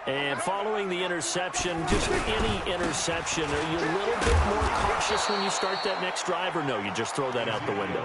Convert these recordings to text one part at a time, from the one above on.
And following the interception, just any interception, are you a little bit more cautious when you start that next drive, or no, you just throw that out the window?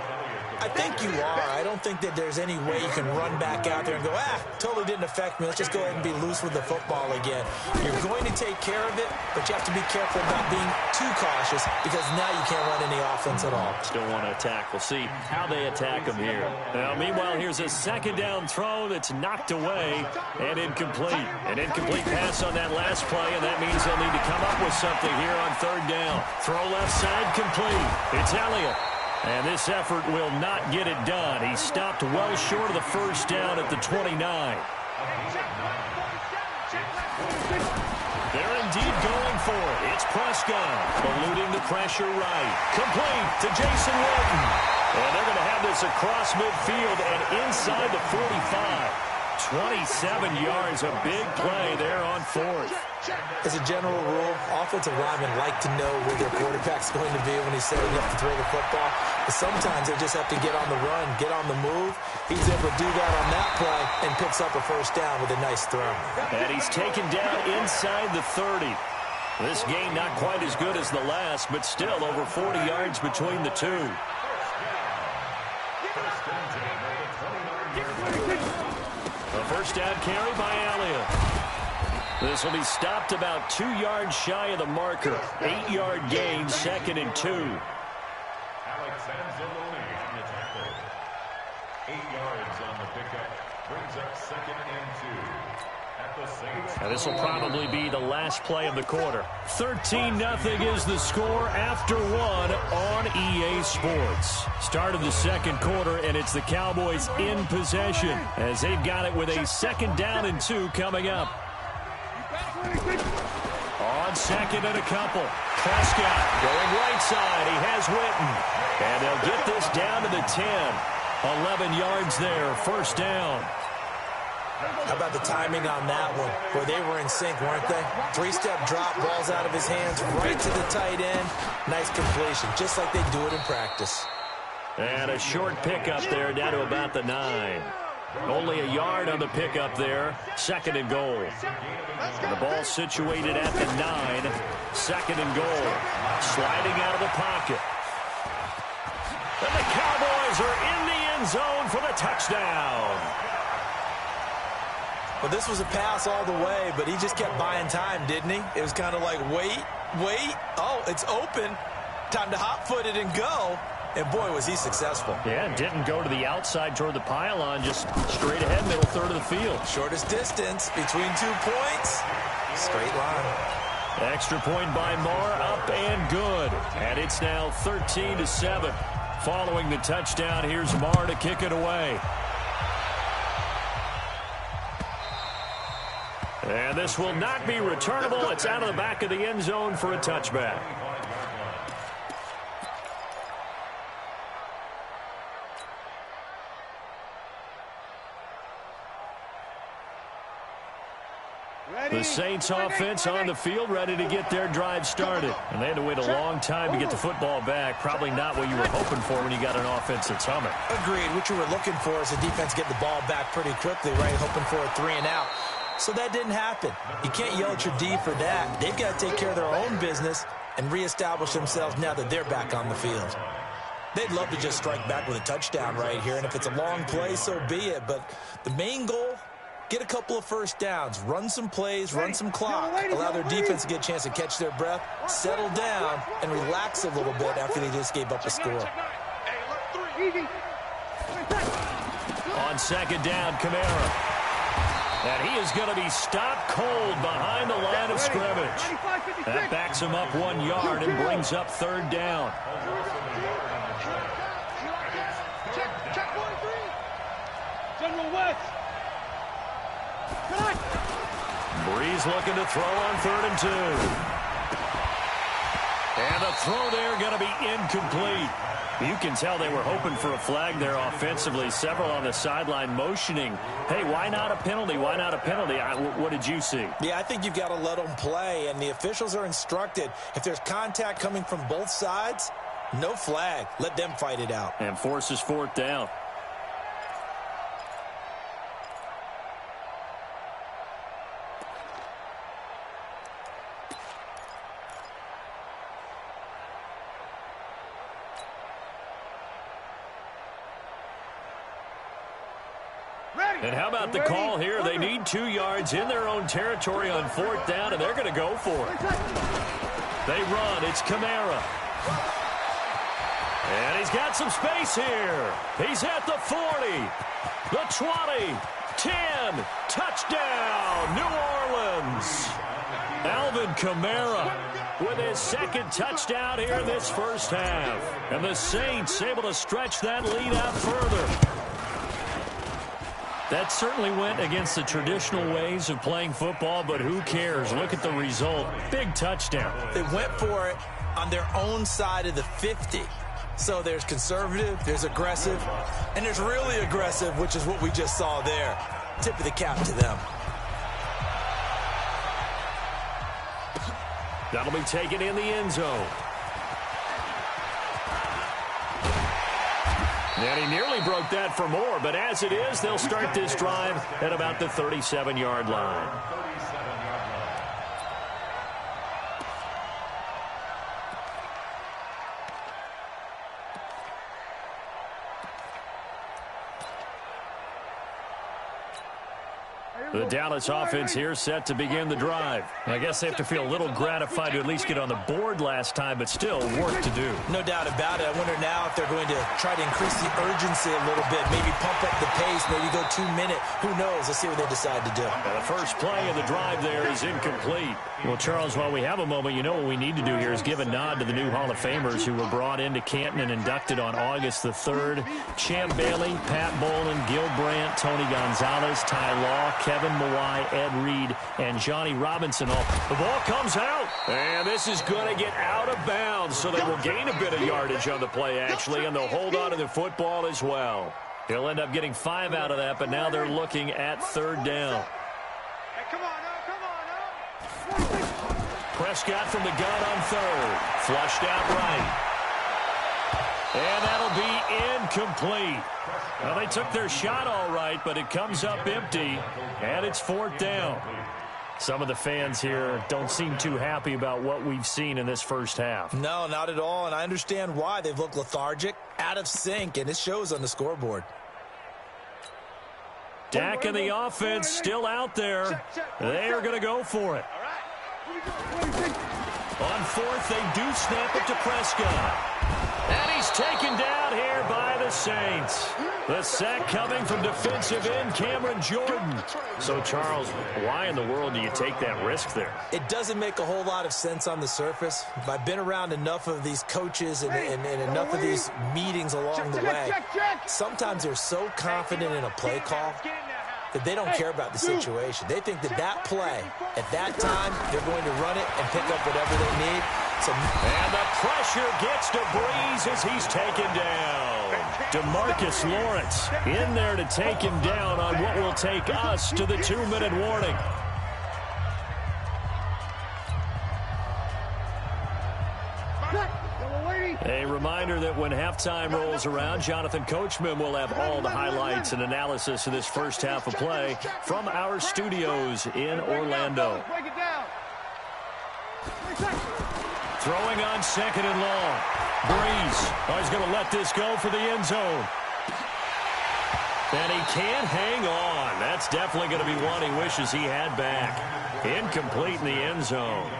I think you are. I don't think that there's any way you can run back out there and go, totally didn't affect me. Let's just go ahead and be loose with the football again. You're going to take care of it, but you have to be careful about being too cautious because now you can't run any offense at all. Still want to attack. We'll see how they attack them here. Now, meanwhile, here's a second down throw that's knocked away and incomplete. An incomplete pass on that last play, and that means they'll need to come up with something here on third down. Throw left side complete. It's Elliott. And this effort will not get it done. He stopped well short of the first down at the 29. They're indeed going for it. It's Prescott, eluding the pressure right. Complete to Jason Witten. And they're going to have this across midfield and inside the 45. 27 yards, a big play there on fourth. As a general rule, offensive linemen like to know where their quarterback's going to be when he's setting up to throw the football. But sometimes they just have to get on the run, get on the move. He's able to do that on that play and picks up a first down with a nice throw. And he's taken down inside the 30. This game not quite as good as the last, but still over 40 yards between the two. A first down carry by Elliott. This will be stopped about 2 yards shy of the marker. 8-yard gain, 2nd and 2. Alex Anzalone on the tackle. 8 yards on the pickup. Brings up 2nd and 2. Now this will probably be the last play of the quarter. 13-0 is the score after one on EA Sports. Start of the second quarter, and it's the Cowboys in possession as they've got it with a 2nd down and 2 coming up. On 2nd and a couple. Prescott going right side. He has Witten. And they'll get this down to the 10. 11 yards there, first down. How about the timing on that one, where they were in sync, weren't they? 3-step drop, balls out of his hands, right to the tight end. Nice completion, just like they do it in practice. And a short pickup there down to about the 9. Only a yard on the pickup there. 2nd and goal. And the ball situated at the 9. 2nd and goal. Sliding out of the pocket. And the Cowboys are in the end zone for the touchdown. Well, this was a pass all the way, but he just kept buying time, didn't he? It was kind of like, wait. Oh, it's open. Time to hot-foot it and go. And, boy, was he successful. Yeah, didn't go to the outside toward the pylon, just straight ahead, middle third of the field. Shortest distance between 2 points. Straight line. Extra point by Marr, up and good. And it's now 13-7. Following the touchdown, here's Marr to kick it away. And this will not be returnable. It's out of the back of the end zone for a touchback. The Saints offense on the field, ready to get their drive started. And they had to wait a long time to get the football back. Probably not what you were hoping for when you got an offense that's humming. Agreed. What you were looking for is the defense get the ball back pretty quickly, right? Hoping for a 3-and-out. So that didn't happen. You can't yell at your D for that. They've got to take care of their own business and reestablish themselves now that they're back on the field. They'd love to just strike back with a touchdown right here, and if it's a long play, so be it. But the main goal, get a couple of first downs, run some plays, run some clock, allow their defense to get a chance to catch their breath, settle down, and relax a little bit after they just gave up a score. On 2nd down, Kamara. And he is going to be stopped cold behind the line of scrimmage. That backs him up 1 yard and brings up 3rd down. Breeze looking to throw on 3rd and 2. And the throw there going to be incomplete. You can tell they were hoping for a flag there offensively. Several on the sideline motioning, hey, why not a penalty? Why not a penalty? What did you see? Yeah, I think you've got to let them play, and the officials are instructed. If there's contact coming from both sides, no flag. Let them fight it out. And forces 4th down. And how about the call here? They need 2 yards in their own territory on 4th down, and they're going to go for it. They run. It's Kamara. And he's got some space here. He's at the 40, the 20, 10. Touchdown, New Orleans. Alvin Kamara with his 2nd touchdown here in this first half. And the Saints able to stretch that lead out further. That certainly went against the traditional ways of playing football, but who cares? Look at the result. Big touchdown. They went for it on their own side of the 50. So there's conservative, there's aggressive, and there's really aggressive, which is what we just saw there. Tip of the cap to them. That'll be taken in the end zone. And he nearly broke that for more, but as it is, they'll start this drive at about the 37-yard line. The Dallas offense here set to begin the drive. I guess they have to feel a little gratified to at least get on the board last time, but still work to do. No doubt about it. I wonder now if they're going to try to increase the urgency a little bit, maybe pump up the pace, maybe go 2-minute. Who knows? Let's see what they decide to do. Now the first play of the drive there is incomplete. Well, Charles, while we have a moment, you know what we need to do here is give a nod to the new Hall of Famers who were brought into Canton and inducted on August the 3rd. Champ Bailey, Pat Bowlen, Gil Brandt, Tony Gonzalez, Ty Law, Kevin Mawai, Ed Reed, and Johnny Robinson. The ball comes out, and this is going to get out of bounds, so they will gain a bit of yardage on the play, actually, and they'll hold on to the football as well. He'll end up getting 5 out of that, but now they're looking at 3rd down. Prescott from the gun on 3rd. Flushed out right. And that'll be incomplete. Well, they took their shot all right, but it comes up empty, and it's 4th down. Some of the fans here don't seem too happy about what we've seen in this first half. No, not at all, and I understand why. They've looked lethargic, out of sync, and it shows on the scoreboard. Dak and the offense still out there. They are going to go for it. On 4th, they do snap it to Prescott. And he's taken down here by the Saints. The sack coming from defensive end Cameron Jordan. So, Charles, why in the world do you take that risk there? It doesn't make a whole lot of sense on the surface. I've been around enough of these coaches and enough of these meetings along the way. Sometimes they're so confident in a play call that they don't care about the situation. They think that play, at that time, they're going to run it and pick up whatever they need. And the pressure gets to Breeze as he's taken down. DeMarcus Lawrence in there to take him down on what will take us to the 2-minute warning. A reminder that when halftime rolls around, Jonathan Coachman will have all the highlights and analysis of this first half of play from our studios in Orlando. Throwing on 2nd and long. Breeze is going to let this go for the end zone. And he can't hang on. That's definitely going to be one he wishes he had back. Incomplete in the end zone.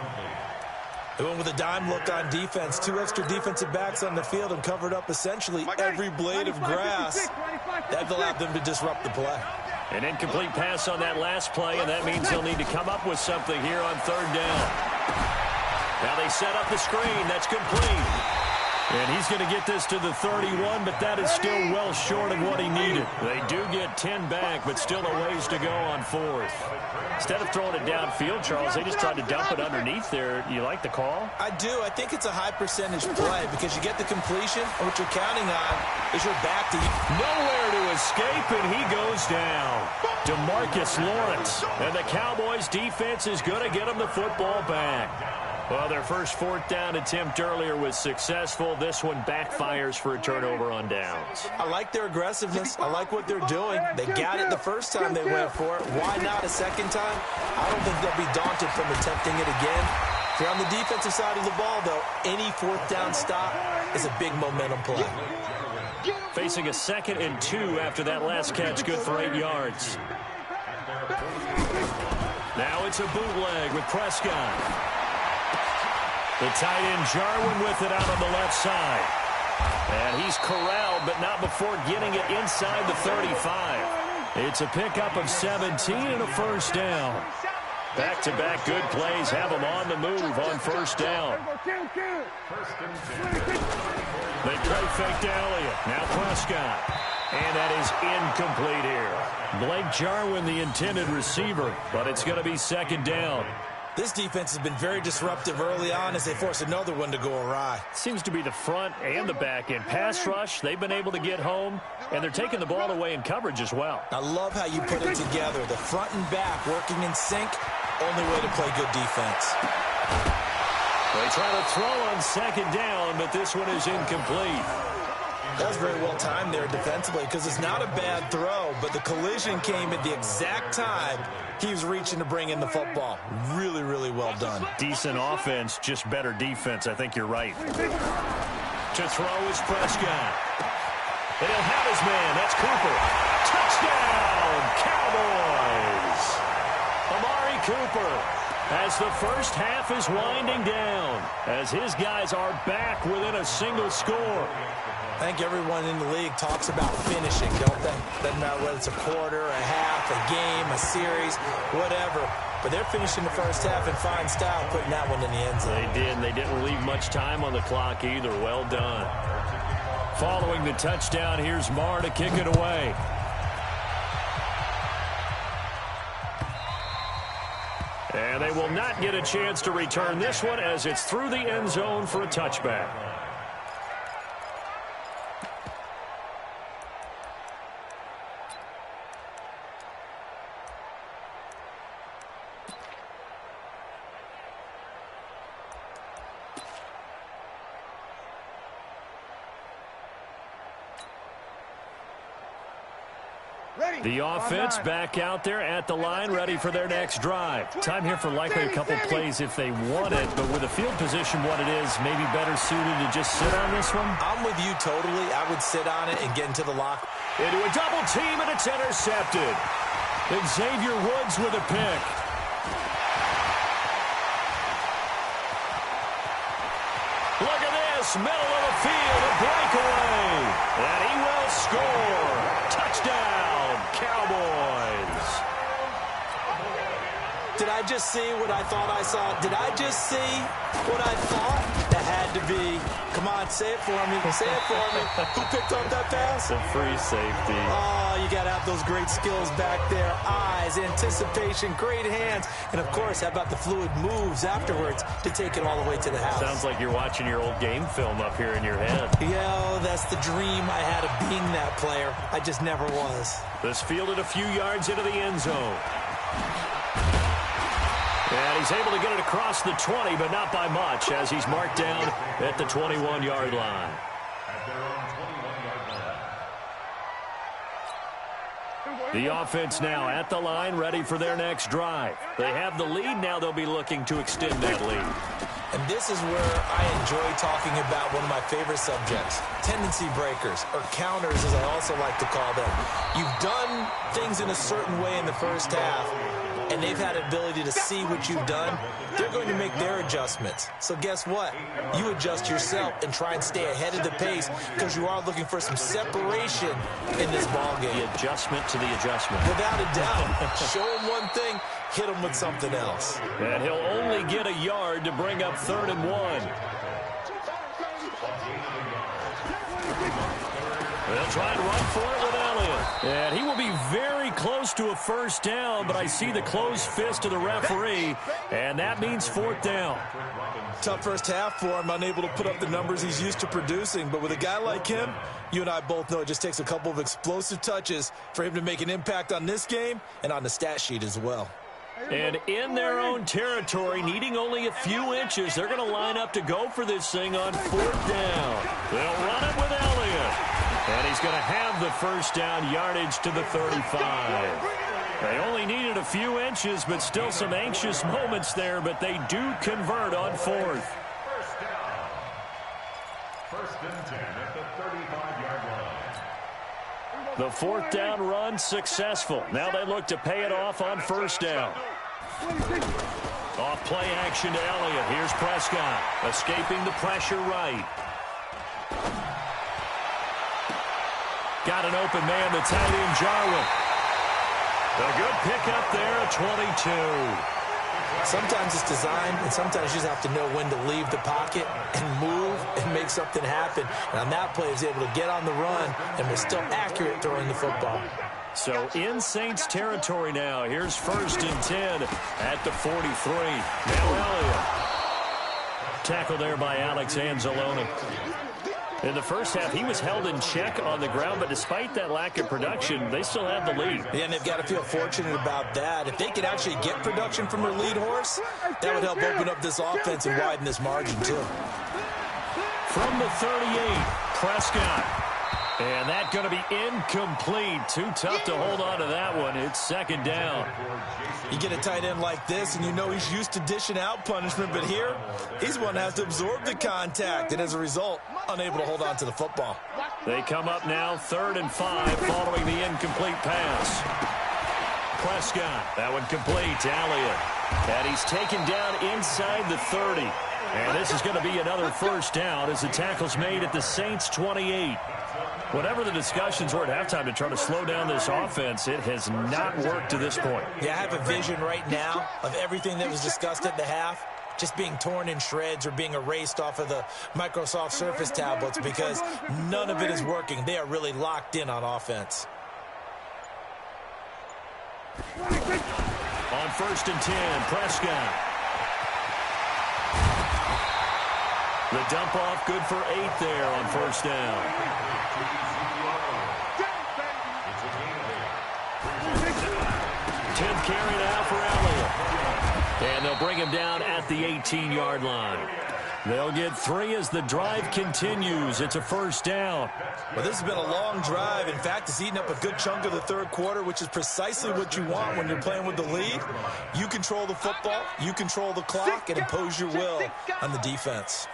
They went with a dime look on defense. 2 extra defensive backs on the field and covered up essentially every blade of grass. That allowed them to disrupt the play. An incomplete pass on that last play, and that means they'll need to come up with something here on 3rd down. Now they set up the screen. That's complete. And he's going to get this to the 31, but that is still well short of what he needed. They do get 10 back, but still a ways to go on 4th. Instead of throwing it downfield, Charles, they just tried to dump it underneath there. You like the call? I do. I think it's a high percentage play because you get the completion, and what you're counting on is your back to you. Nowhere to escape, and he goes down. DeMarcus Lawrence. And the Cowboys' defense is going to get him the football back. Well, their first 4th down attempt earlier was successful. This one backfires for a turnover on downs. I like their aggressiveness. I like what they're doing. They got it the first time they went for it. Why not a second time? I don't think they'll be daunted from attempting it again. If you're on the defensive side of the ball, though, any 4th down stop is a big momentum play. Facing a 2nd and 2 after that last catch, good for 8 yards. Now it's a bootleg with Prescott. The tight end Jarwin with it out on the left side. And he's corralled, but not before getting it inside the 35. It's a pickup of 17 and a first down. Back-to-back good plays have them on the move on first down. They play fake to Elliott. Now Prescott. And that is incomplete here. Blake Jarwin, the intended receiver, but it's going to be 2nd down. This defense has been very disruptive early on as they force another one to go awry. Seems to be the front and the back end. Pass rush, they've been able to get home, and they're taking the ball away in coverage as well. I love how you put it together. The front and back working in sync, only way to play good defense. They try to throw on 2nd down, but this one is incomplete. That was very well timed there defensively because it's not a bad throw, but the collision came at the exact time he was reaching to bring in the football. Really, really well done. Decent offense, just better defense. I think you're right. To throw is Prescott. And he'll have his man. That's Cooper. Touchdown, Cowboys. Amari Cooper, as the first half is winding down, as his guys are back within a single score. I think everyone in the league talks about finishing, don't they? Doesn't matter whether it's a quarter, a half, a game, a series, whatever. But they're finishing the first half in fine style, putting that one in the end zone. They did, and they didn't leave much time on the clock either. Well done. Following the touchdown, here's Marr to kick it away. And they will not get a chance to return this one as it's through the end zone for a touchback. The offense back out there at the line, ready for their next drive. Time here for likely a couple plays if they want it, but with the field position what it is, maybe better suited to just sit on this one? I'm with you totally. I would sit on it and get into the lock. Into a double team, and it's intercepted. Xavier Woods with a pick. Look at this, middle of the field, a breakaway. And he will score. Touchdown, Cowboys. Did I just see what I thought I saw? Did I just see what I thought? That had to be. Come on, say it for me. Say it for me. Who picked up that pass? The free safety. Oh, you got to have those great skills back there. Eyes, anticipation, great hands. And, of course, how about the fluid moves afterwards to take it all the way to the house? Sounds like you're watching your old game film up here in your head. Yeah, that's the dream I had of being that player. I just never was. This fielded a few yards into the end zone. And he's able to get it across the 20, but not by much, as he's marked down at the 21-yard line. The offense now at the line, ready for their next drive. They have the lead. Now they'll be looking to extend that lead. And this is where I enjoy talking about one of my favorite subjects, tendency breakers, or counters, as I also like to call them. You've done things in a certain way in the first half, and they've had an ability to see what you've done. They're going to make their adjustments. So guess what? You adjust yourself and try and stay ahead of the pace because you are looking for some separation in this ball game. The adjustment to the adjustment. Without a doubt. Show them one thing, hit them with something else. And he'll only get a yard to bring up 3rd and 1. They'll try and run for it with Elliott. And he will be very close to a first down, but I see the closed fist of the referee, and that means 4th down. Tough first half for him, unable to put up the numbers he's used to producing. But with a guy like him, you and I both know it just takes a couple of explosive touches for him to make an impact on this game and on the stat sheet as well. And in their own territory, needing only a few inches, they're going to line up to go for this thing on 4th down. They'll run it with Elliott. And he's going to have the first down yardage to the 35. They only needed a few inches, but still some anxious moments there, but they do convert on 4th. First and 10 at the 35-yard line. The fourth down run successful. Now they look to pay it off on first down. Off play action to Elliott. Here's Prescott escaping the pressure right. Got an open man, the tight end Jarwin. A good pickup there at 22. Sometimes it's designed, and sometimes you just have to know when to leave the pocket and move and make something happen. And on that play, he was able to get on the run and was still accurate throwing the football. So in Saints territory now. Here's first and 10 at the 43. Now Elliott. Tackle there by Alex Anzalone. In the first half, he was held in check on the ground, but despite that lack of production, they still have the lead. Yeah, and they've got to feel fortunate about that. If they could actually get production from their lead horse, that would help open up this offense and widen this margin, too. From the 38, Prescott. And that's going to be incomplete. Too tough to hold on to that one. It's second down. You get a tight end like this, and you know he's used to dishing out punishment, but here, he's one that has to absorb the contact, and as a result, unable to hold on to the football. They come up now 3rd and 5 following the incomplete pass. Prescott, that one complete to Elliott. And he's taken down inside the 30. And this is going to be another first down as the tackle's made at the Saints 28. Whatever the discussions were at halftime to try to slow down this offense, it has not worked to this point. Yeah, I have a vision right now of everything that was discussed at the half just being torn in shreds or being erased off of the Microsoft Surface tablets because none of it is working. They are really locked in on offense. On first and 10, Prescott. The dump off good for 8 there on first down. 10th carry now for Elliott. And they'll bring him down at the 18-yard line. They'll get 3 as the drive continues. It's a first down. Well, this has been a long drive. In fact, it's eaten up a good chunk of the third quarter, which is precisely what you want when you're playing with the lead. You control the football, you control the clock, and impose your will on the defense.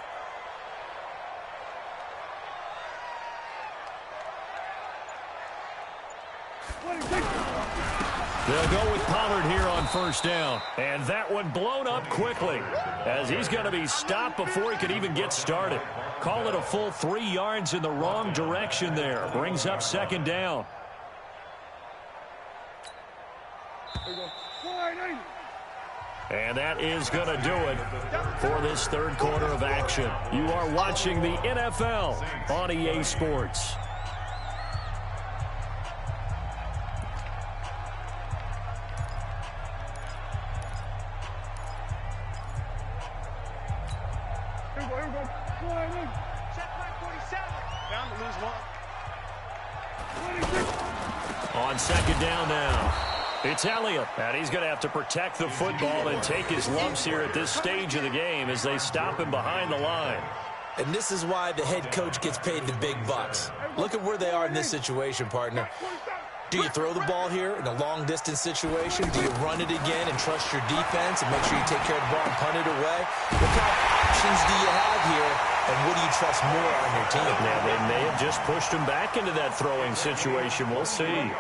They'll go with Pollard here on first down. And that one blown up quickly as he's going to be stopped before he could even get started. Call it a full 3 yards in the wrong direction there. Brings up second down. And that is going to do it for this third quarter of action. You are watching the NFL on EA Sports. On second down now, it's Elliott, and he's going to have to protect the football and take his lumps here at this stage of the game as they stop him behind the line. And this is why the head coach gets paid the big bucks. Look at where they are in this situation, partner. Do you throw the ball here in a long-distance situation? Do you run it again and trust your defense and make sure you take care of the ball and punt it away? What kind of options do you have here, and what do you trust more on your team? Now, they may have just pushed him back into that throwing situation. We'll see.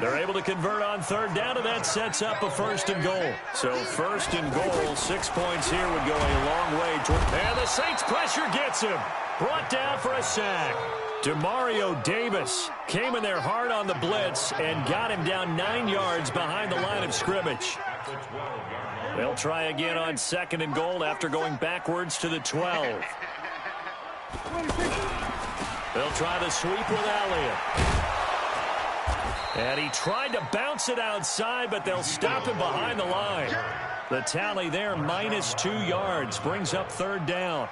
They're able to convert on third down, and that sets up a first and goal. So first and goal, 6 points here would go a long way toward. And the Saints pressure gets him. Brought down for a sack. Demario Davis came in there hard on the blitz and got him down 9 yards behind the line of scrimmage. They'll try again on second and goal after going backwards to the 12. They'll try the sweep with Elliott. And he tried to bounce it outside, but they'll stop him behind the line. The tally there, -2 yards, brings up third down.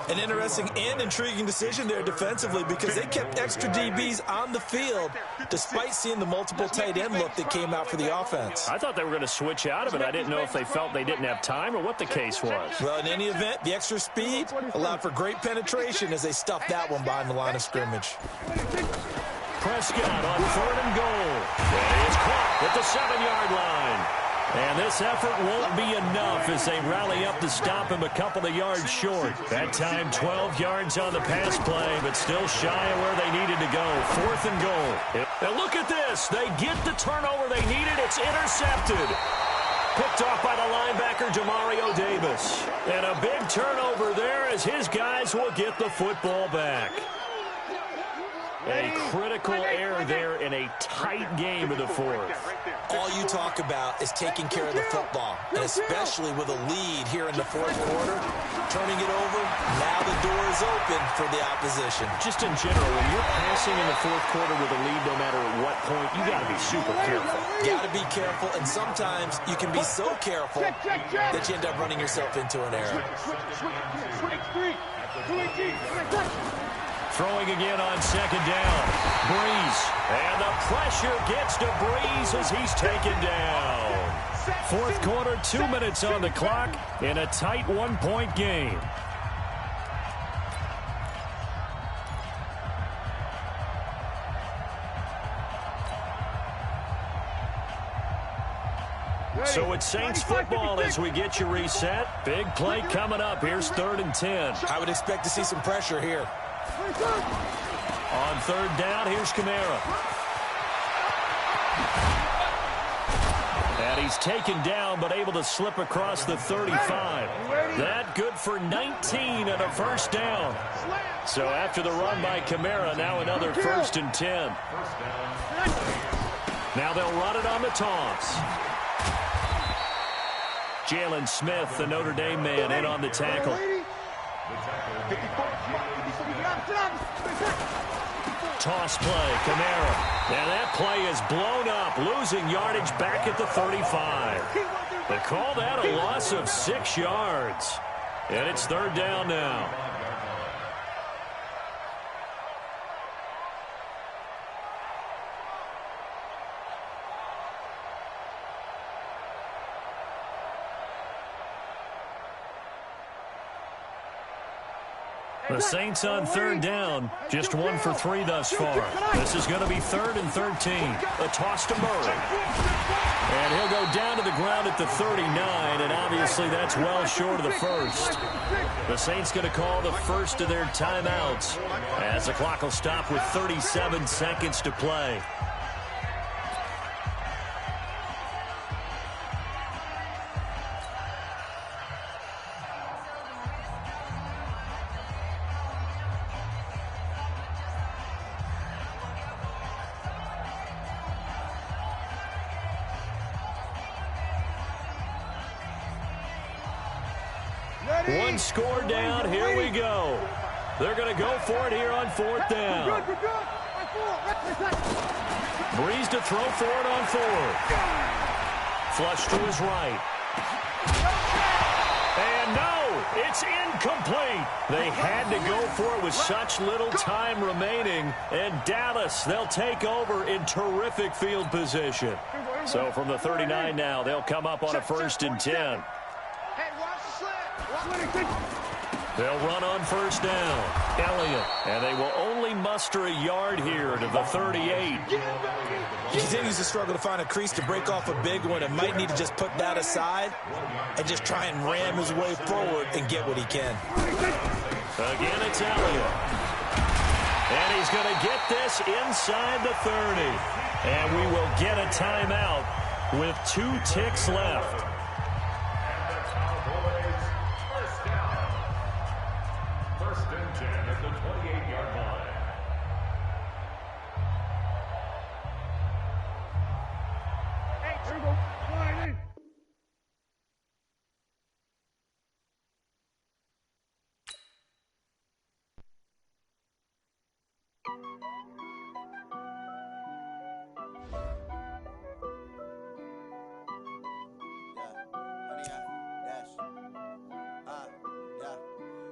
An interesting and intriguing decision there defensively because they kept extra DBs on the field despite seeing the multiple tight end look that came out for the offense. I thought they were going to switch out of it. I didn't know if they felt they didn't have time or what the case was. Well, in any event, the extra speed allowed for great penetration as they stuffed that one behind the line of scrimmage. Prescott on third and goal. And he is caught at the 7-yard line. And this effort won't be enough as they rally up to stop him a couple of yards short. That time 12 yards on the pass play, but still shy of where they needed to go. 4th and goal. And look at this. They get the turnover they needed. It's intercepted. Picked off by the linebacker, Demario Davis. And a big turnover there as his guys will get the football back. A critical error there in a tight game of the 4th. All you talk about is taking care of the football, and especially with a lead here in the 4th quarter, turning it over, now the door is open for the opposition. Just in general, when you're passing in the 4th quarter with a lead, no matter at what point, you got to be super careful. Got to be careful, and sometimes you can be so careful that you end up running yourself into an error. Throwing again on 2nd down. Breeze. And the pressure gets to Breeze as he's taken down. 4th quarter, 2 minutes on the clock in a tight 1-point game. So it's Saints football as we get you reset. Big play coming up. Here's 3rd and 10. I would expect to see some pressure here. On 3rd down, here's Kamara. And he's taken down, but able to slip across the 35. That good for 19 and a 1st down. So after the run by Kamara, now another 1st and 10. Now they'll run it on the toss. Jalen Smith, the Notre Dame man, in on the tackle. Toss play, Kamara. And that play is blown up, losing yardage back at the 35. They call that a loss of 6 yards. And it's 3rd down now. The Saints on 3rd down, just 1 for 3 thus far. This is going to be 3rd and 13. A toss to Murray. And he'll go down to the ground at the 39, and obviously that's well short of the 1st. The Saints going to call the first of their timeouts as the clock will stop with 37 seconds to play. One score down. Here we go. They're going to go for it here on 4th down. Breeze to throw for it on 4th. Flush to his right. And no, it's incomplete. They had to go for it with such little time remaining. And Dallas, they'll take over in terrific field position. So from the 39 now, they'll come up on a 1st and 10. They'll run on 1st down. Elliott. And they will only muster a yard here to the 38. He continues to struggle to find a crease to break off a big one and might need to just put that aside and just try and ram his way forward and get what he can. Again, it's Elliott. And he's going to get this inside the 30. And we will get a timeout with 2 ticks left.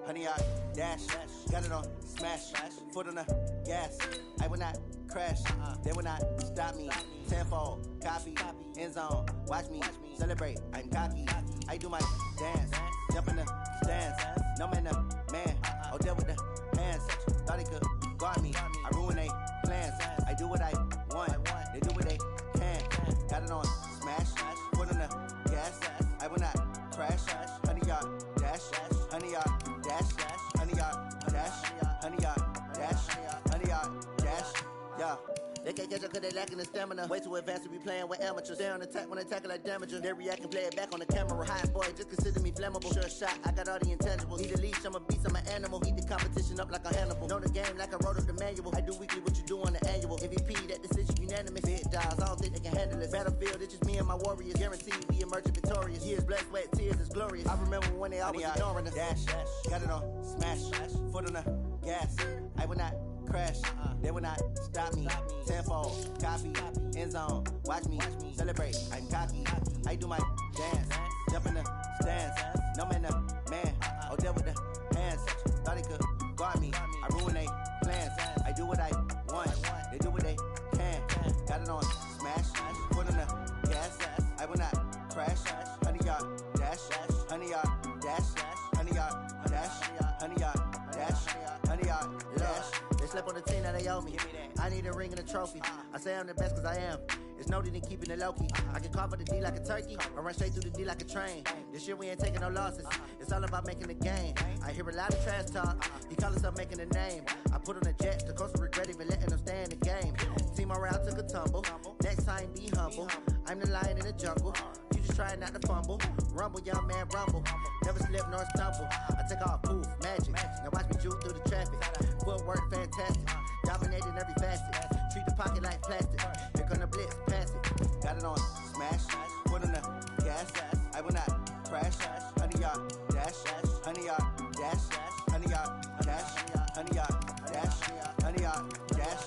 Honey, I dash, got it on smash, foot on the gas. I will not crash, they will not stop me. Tenfold, copy, end zone, watch me celebrate. I'm cocky, I do my dance, jump in the stands. No man, man, oh there with the hands. Thought he could guard me, I ruin they plans. I do what I want, they do what they can. Got it on smash, foot on the They can't catch up cause they lacking the stamina. Way too advanced to be playing with amateurs. Stay on attack when attack like damager. They react and play it back on the camera. Hot boy, just consider me flammable. Sure shot, I got all the intangibles. Need a leash, I'm a beast, I'm an animal. Eat the competition up like a Hannibal. Know the game like I wrote up the manual. I do weekly what you do on the annual. MVP, that decision unanimous. Big dials, I don't think they can handle it. Battlefield, it's just me and my warriors. Guaranteed we emerging victorious. Years, blood, sweat, tears, is glorious. I remember when they always ignoring us. Dash, got it on, smash, foot on the gas. I will not crash, they will not stop me. Tenfold, copy, end zone, watch me celebrate. I'm cocky, I do my dance, jump in the stands. No man, man, Odell with the hands. Thought he could guard me, I ruin they plans. I do what I want, they do what they can. Got it on, smash, foot on the gas. I will not crash, 100-yard dash, 100-yard dash, 100-yard dash, 100-yard dash, 100-yard dash. They slept on the team that they owe me. I need a ring and a trophy. I say I'm the best cause I am. It's noted in keeping it low-key. I can carve up the D like a turkey or run straight through the D like a train. This year we ain't taking no losses. It's all about making the game. I hear a lot of trash talk. He call himself making a name. I put on the Jets. The coach will regret even letting them stay in the game. Team morale took a tumble. Next time be humble. I'm the lion in the jungle. You just try not to fumble. Rumble, young man, rumble. Never slip nor stumble. I take off, poof, magic. Now watch me juke through the traffic. Footwork fantastic. Dominating every facet. Treat the pocket like plastic. Here come the blitz, pass it. Got it on, smash. Foot on the gas. I will not crash. 100-yard dash. 100-yard dash. 100-yard dash. 100-yard dash. 100-yard dash.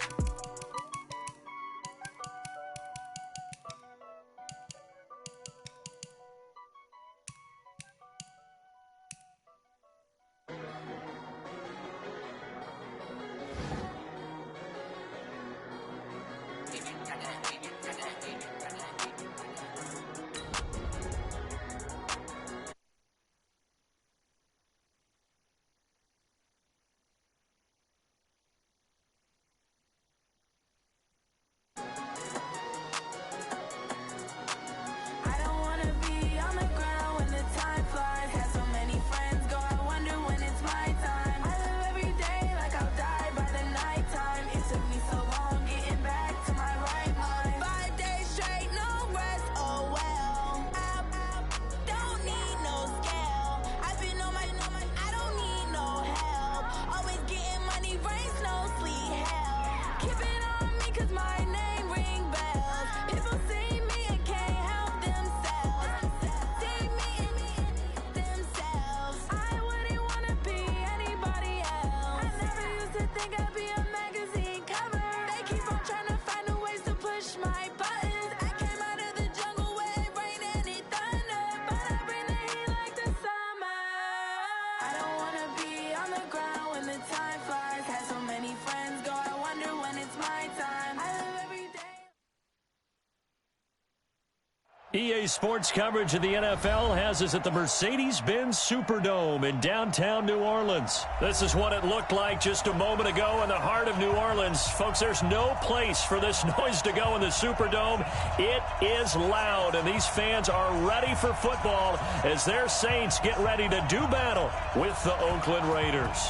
EA Sports coverage of the NFL has us at the Mercedes-Benz Superdome in downtown New Orleans. This is what it looked like just a moment ago in the heart of New Orleans. Folks, there's no place for this noise to go in the Superdome. It is loud, and these fans are ready for football as their Saints get ready to do battle with the Oakland Raiders.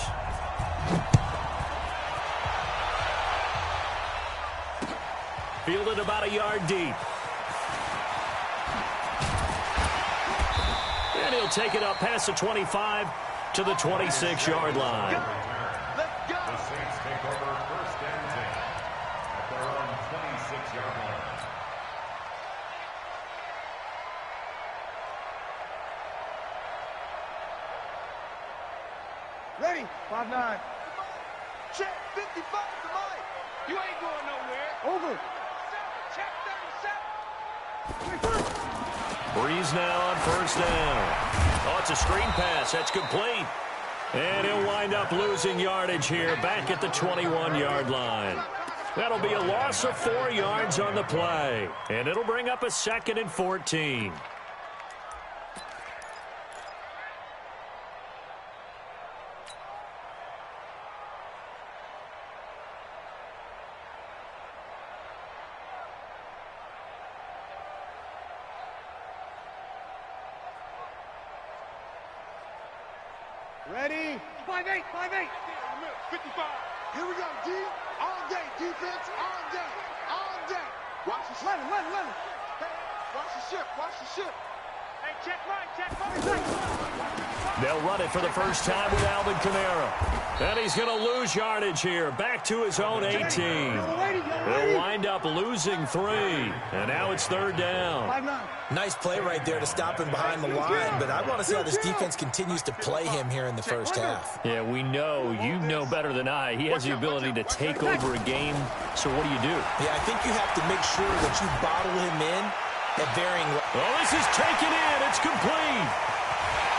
Fielded about a yard deep. And he'll take it up past the 25 to the 26-yard line. Let's go. The Saints take over first and 10 at their own 26-yard line. Ready? 5-9. Check 55 to Mike. You ain't going nowhere. Over. Check 37. Breeze now on first down. Oh, it's a screen pass. That's complete. And he'll wind up losing yardage here back at the 21-yard line. That'll be a loss of 4 yards on the play. And it'll bring up a 2nd and 14. Ready? 5-8, 5-8. 55. Here we go, D. All day, defense, all day, all day. Watch the ship. Let him. Hey, watch the ship. Hey, check right. They'll run it for the first time with Alvin Kamara. And he's going to lose yardage here. Back to his own 18. They'll wind up losing 3. And now it's 3rd down. Nice play right there to stop him behind the line, but I want to see how this defense continues to play him here in the first half. Yeah, we know. You know better than I. He has the ability to take over a game. So what do you do? Yeah, I think you have to make sure that you bottle him in at varying... Oh, this is taken in. It's complete.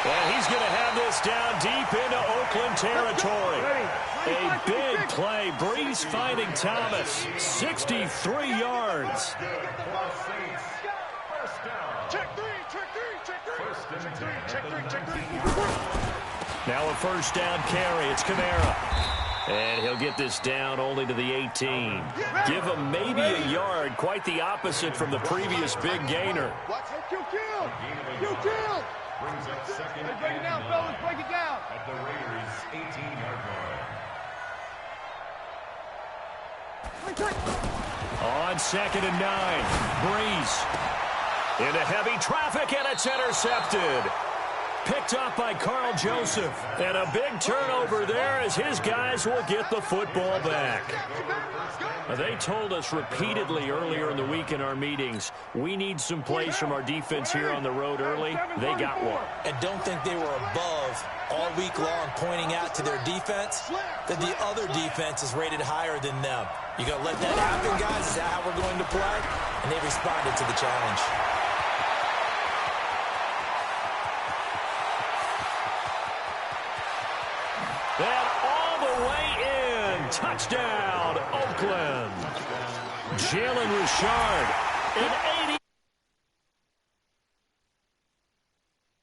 And he's going to have this down deep into Oakland territory. A big play. Breeze finding Thomas. 63 yards. Check three. Now a first down carry. It's Kamara. And he'll get this down only to the 18. Give him maybe a yard. Quite the opposite from the previous big gainer. You kill. Brings up second and Break it down, fellas. Break it down. at the Raiders' 18-yard line. On 2nd and 9. Breeze. Into heavy traffic, and it's intercepted. Picked up by Carl Joseph. And a big turnover there as his guys will get the football back. They told us repeatedly earlier in the week in our meetings, we need some plays from our defense here on the road early. They got one. And don't think they were above all week long pointing out to their defense that the other defense is rated higher than them. You going to let that happen, guys? Is that how we're going to play? And they responded to the challenge. And all the way in. Touchdown, Oakland. Jalen Richard, an